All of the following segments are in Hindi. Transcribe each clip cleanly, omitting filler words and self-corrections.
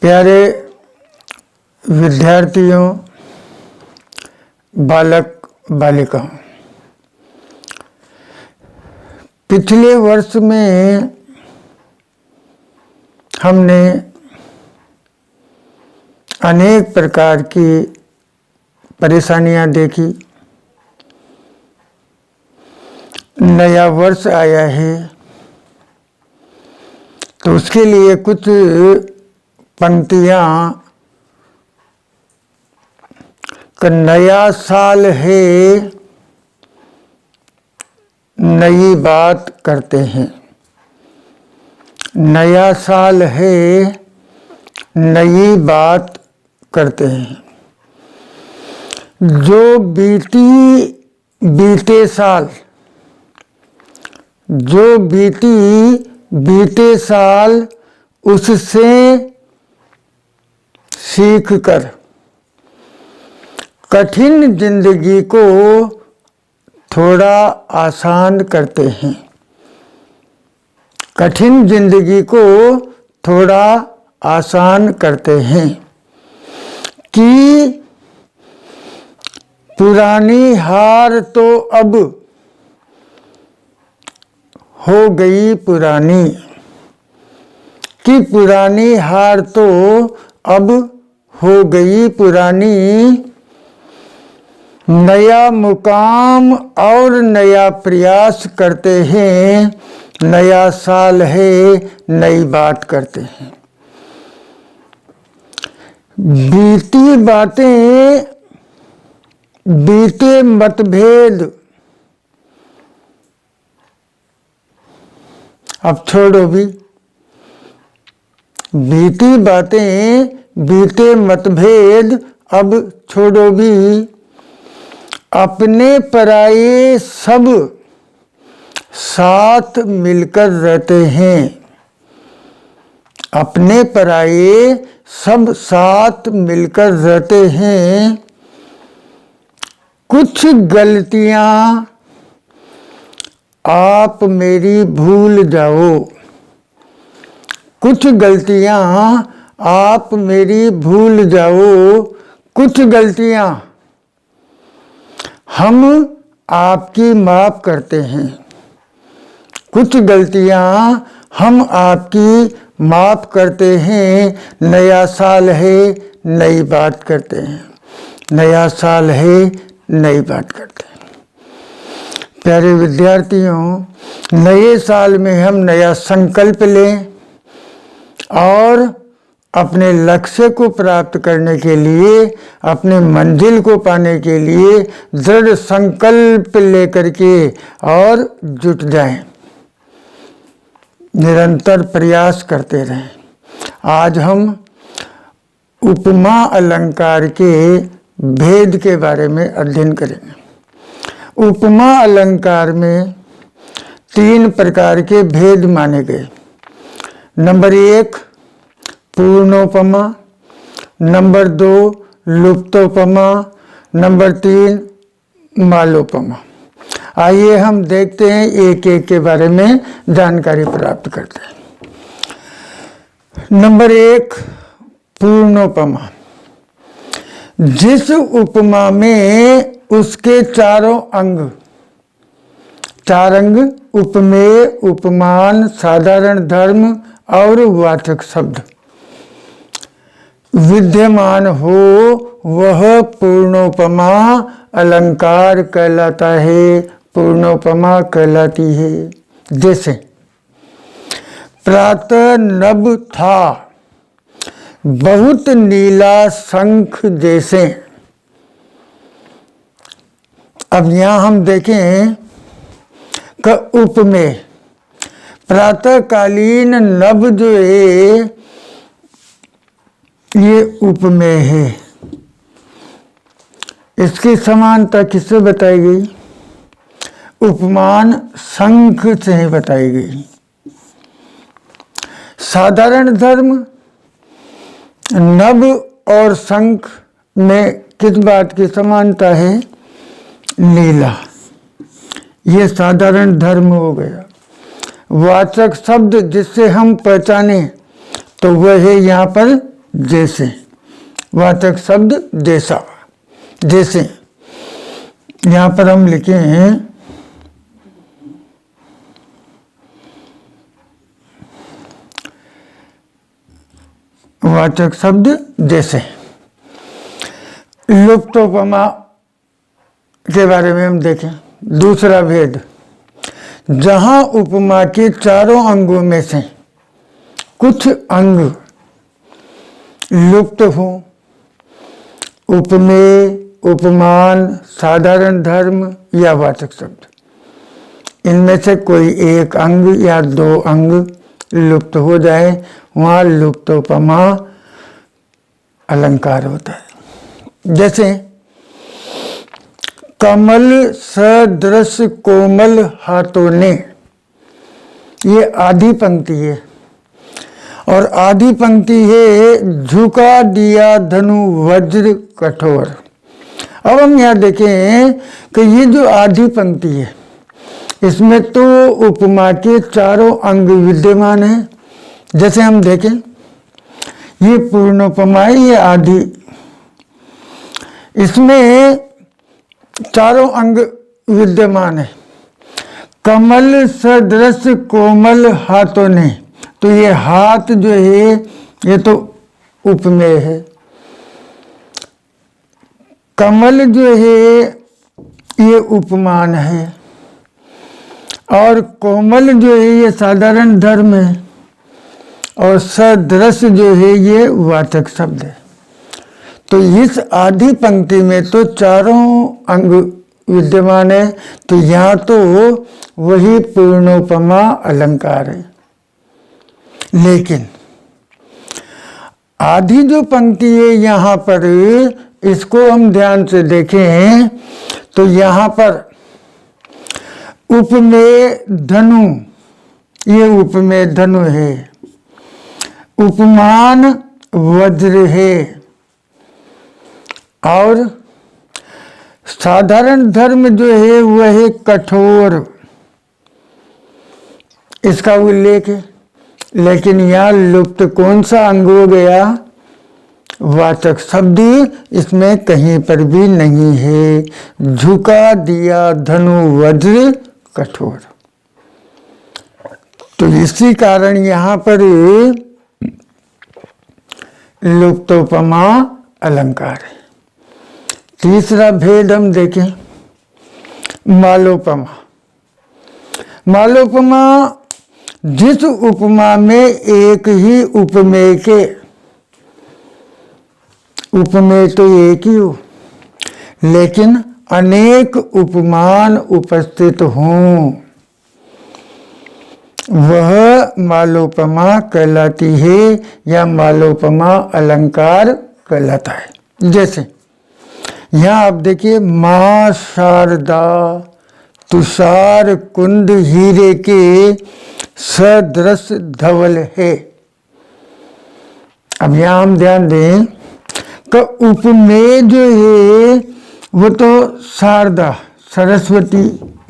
प्यारे विद्यार्थियों, बालक बालिकाओं, पिछले वर्ष में हमने अनेक प्रकार की परेशानियां देखी। नया वर्ष आया है तो उसके लिए कुछ पंक्तियां का नया साल है, नई बात करते हैं। नया साल है, नई बात करते हैं। जो बीते साल, जो बीते साल उससे सीख कर कठिन जिंदगी को थोड़ा आसान करते हैं। कठिन जिंदगी को थोड़ा आसान करते हैं कि पुरानी हार तो अब हो गई पुरानी, कि पुरानी हार तो अब हो गई पुरानी। नया मुकाम और नया प्रयास करते हैं। नया साल है, नई बात करते हैं। बीती बातें, बीते मतभेद अब छोड़ो भी। बीती बातें, बीते मतभेद अब छोड़ो भी। अपने पराये सब साथ मिलकर रहते हैं। अपने पराये सब साथ मिलकर रहते हैं। कुछ गलतियां आप मेरी भूल जाओ, कुछ गलतियां आप मेरी भूल जाओ। कुछ गलतियां हम आपकी माफ करते हैं। कुछ गलतियां हम आपकी माफ करते हैं। नया साल है, नई बात करते हैं। नया साल है, नई बात करते हैं। प्यारे विद्यार्थियों, नए साल में हम नया संकल्प लें और अपने लक्ष्य को प्राप्त करने के लिए, अपने मंजिल को पाने के लिए दृढ़ संकल्प लेकर के और जुट जाएं। निरंतर प्रयास करते रहें। आज हम उपमा अलंकार के भेद के बारे में अध्ययन करेंगे। उपमा अलंकार में 3 प्रकार के भेद माने गए। नंबर 1 पूर्णोपमा, नंबर 2 लुप्तोपमा, नंबर 3 मालोपमा। आइए हम देखते हैं, एक एक के बारे में जानकारी प्राप्त करते हैं। नंबर 1 पूर्णोपमा। जिस उपमा में उसके चारों अंग, 4 अंग उपमेय, उपमान, साधारण धर्म और वाचक शब्द विद्यमान हो, वह पूर्णोपमा अलंकार कहलाता है, पूर्णोपमा कहलाती है। जैसे प्रातः नभ था बहुत नीला शंख जैसे। अब यहां हम देखें कि उपमेय, प्रातःकालीन नभ जो है ये उपमेय है। इसकी समानता किससे बताई गई? उपमान शंख से ही बताई गई। साधारण धर्म, नभ और शंख में किस बात की समानता है? नीला। ये साधारण धर्म हो गया। वाचक शब्द जिससे हम पहचाने तो वह है यहाँ पर जैसे, वाचक शब्द जैसा, जैसे। यहाँ पर हम लिखे हैं वाचक शब्द जैसे। लुप्तोपमा के बारे में हम देखें। दूसरा भेद, जहां उपमा के चारों अंगों में से कुछ अंग लुप्त हो, उपमेय, उपमान, साधारण धर्म या वाचक शब्द, इनमें से कोई एक अंग या दो अंग लुप्त हो जाए, वहां लुप्तोपमा अलंकार होता है। जैसे कमल सदृश कोमल हाथों ने, ये आधी पंक्ति है, और आधी पंक्ति है झुका दिया धनु वज्र कठोर। अब हम यहाँ देखें कि ये जो आधी पंक्ति है, इसमें तो उपमा के चारों अंग विद्यमान हैं। जैसे हम देखें, ये पूर्णोपमा है, ये आधी, इसमें चारों अंग विद्यमान है। कमल सदृश कोमल हाथों ने, तो ये हाथ जो है ये तो उपमेय है। कमल जो है ये उपमान है, और कोमल जो है ये साधारण धर्म है, और सदृश जो है ये वाचक शब्द है। तो इस आधी पंक्ति में तो चारों अंग विद्यमान है, तो यहाँ तो वही पूर्णोपमा अलंकार है। लेकिन आधी जो पंक्ति है यहाँ पर, इसको हम ध्यान से देखें तो यहाँ पर उपमेय धनु, ये उपमेय धनु है, उपमान वज्र है, और साधारण धर्म जो है वह है कठोर, इसका उल्लेख है। लेकिन यहाँ लुप्त कौन सा अंग हो गया? वाचक शब्द इसमें कहीं पर भी नहीं है। झुका दिया धनु वज्र कठोर, तो इसी कारण यहाँ पर लुप्तोपमा अलंकार है। तीसरा भेद हम देखें, मालोपमा। मालोपमा जिस उपमा में एक ही उपमेय के, उपमेय तो एक ही हो लेकिन अनेक उपमान उपस्थित हों, वह मालोपमा कहलाती है या मालोपमा अलंकार कहलाता है। जैसे यहाँ आप देखिए, माँ शारदा तुषार कुंद हीरे के सदृश धवल है। अब यहाँ हम ध्यान दें कि उपमेय जो है वो तो शारदा सरस्वती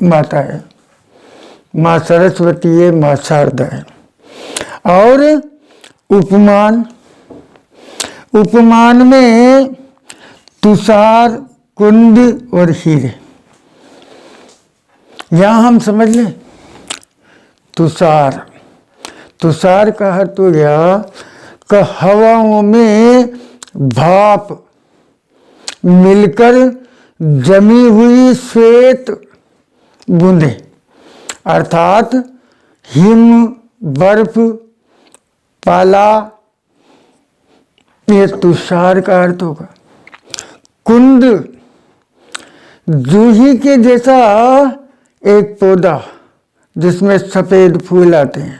माता है, माँ सरस्वती है, माँ शारदा है। और उपमान, उपमान में तुषार कुंद और हीरे। यहाँ हम समझ लें, तुषार, तुषार का अर्थ हो गया कि हवाओं में भाप मिलकर जमी हुई श्वेत बूंदे, अर्थात हिम, बर्फ, पाला, ये तुषार का अर्थ होगा। कुंद, जूही के जैसा एक पौधा जिसमें सफेद फूल आते हैं,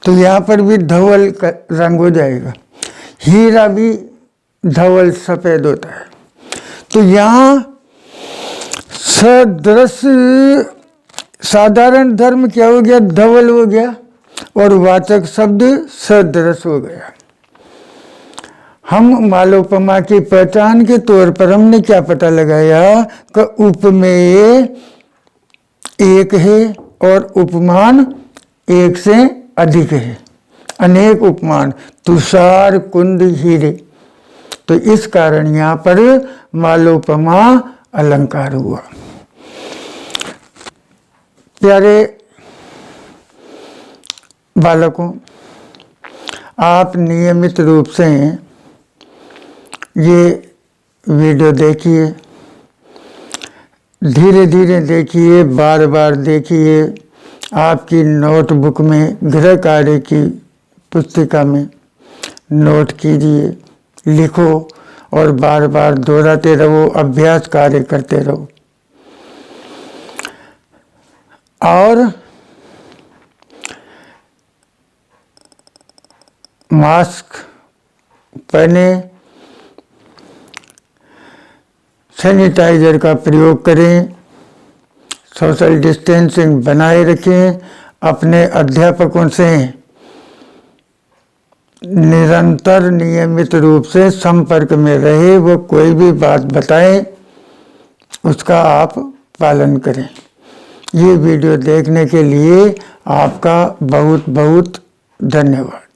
तो यहाँ पर भी धवल का रंग हो जाएगा। हीरा भी धवल सफेद होता है। तो यहाँ सदृश साधारण धर्म क्या हो गया? धवल हो गया, और वाचक शब्द सदृश हो गया। हम मालोपमा की पहचान के तौर पर हमने क्या पता लगाया कि उपमेय एक है और उपमान एक से अधिक है। अनेक उपमान, तुषार कुंद हीरे। तो इस कारण यहाँ पर मालोपमा अलंकार हुआ। प्यारे बालकों, आप नियमित रूप से ये वीडियो देखिए, धीरे धीरे देखिए, बार बार देखिए। आपकी नोटबुक में, गृह कार्य की पुस्तिका में नोट कीजिए, लिखो और बार बार दोहराते रहो, अभ्यास कार्य करते रहो। और मास्क पहने, सैनिटाइजर का प्रयोग करें, सोशल डिस्टेंसिंग बनाए रखें, अपने अध्यापकों से निरंतर नियमित रूप से संपर्क में रहे। वो कोई भी बात बताएं, उसका आप पालन करें। ये वीडियो देखने के लिए आपका बहुत बहुत धन्यवाद।